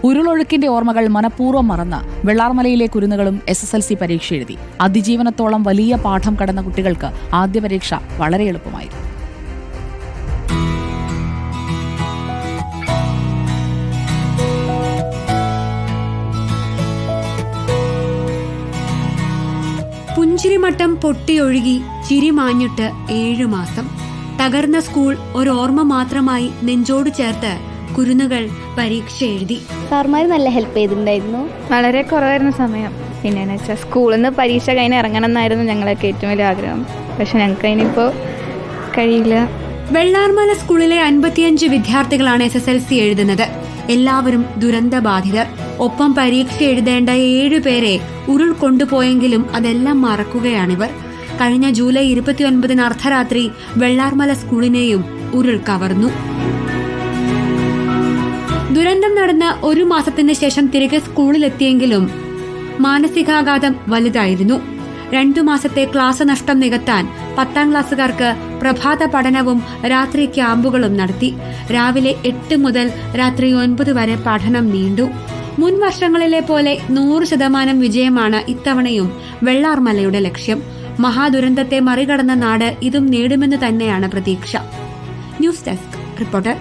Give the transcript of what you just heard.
ഉരുളൊഴുക്കിന്റെ ഓർമ്മകൾ മനഃപൂർവ്വം മറന്ന് വെള്ളാർമലയിലെ കുരുന്നുകളും SSLC പരീക്ഷ എഴുതി. അതിജീവനത്തോളം വലിയ പാഠം കടന്ന കുട്ടികൾക്ക് ആദ്യ പരീക്ഷ വളരെ എളുപ്പമായിരുന്നു. പുഞ്ചിരിമട്ടം പൊട്ടിയൊഴുകി ചിരി മാഞ്ഞിട്ട് 7 മാസം. തകർന്ന സ്കൂൾ ഒരോർമ്മ മാത്രമായി നെഞ്ചോട് ചേർത്ത് കുരുന്നുകൾ പരീക്ഷ എഴുതി. സാർമാർ നല്ല ഹെൽപ്പ് ചെയ്തിട്ടുണ്ടായിരുന്നു. വളരെ കുറവായിരുന്നു സമയം. പിന്നെയെന്ന് വെച്ചാൽ സ്കൂളിൽ നിന്ന് പരീക്ഷ കഴിഞ്ഞ് ഇറങ്ങണം എന്നായിരുന്നു ഞങ്ങളൊക്കെ ഏറ്റവും വലിയ ആഗ്രഹം. പക്ഷെ ഞങ്ങൾക്ക് അതിനിപ്പോൾ കഴിയില്ല. വെള്ളാർമല സ്കൂളിലെ 55 വിദ്യാർത്ഥികളാണ് SSLC എഴുതുന്നത്. എല്ലാവരും ദുരന്തബാധിതർ. ഒപ്പം പരീക്ഷ എഴുതേണ്ട 7 പേരെ ഉരുൾ കൊണ്ടുപോയെങ്കിലും അതെല്ലാം മറക്കുകയാണിവർ. കഴിഞ്ഞ ജൂലൈ 29 അർദ്ധരാത്രി വെള്ളാർമല സ്കൂളിനെയും ഉരുൾ കവർന്നു. ദുരന്തം നടന്ന 1 മാസത്തിന് ശേഷം തിരികെ സ്കൂളിലെത്തിയെങ്കിലും മാനസികാഘാതം വലുതായിരുന്നു. 2 മാസത്തെ ക്ലാസ് നഷ്ടം നികത്താൻ 10ാം ക്ലാസ്സുകാർക്ക് പ്രഭാത പഠനവും രാത്രി ക്യാമ്പുകളും നടത്തി. രാവിലെ 8 മുതൽ രാത്രി 9 വരെ പഠനം നീണ്ടു. മുൻ വർഷങ്ങളിലെ പോലെ 100% വിജയമാണ് ഇത്തവണയും വെള്ളാർമലയുടെ ലക്ഷ്യം. മഹാദുരന്തത്തെ മറികടന്ന നാട് ഇതും നേടുമെന്ന് തന്നെയാണ് പ്രതീക്ഷ. News desk reporter.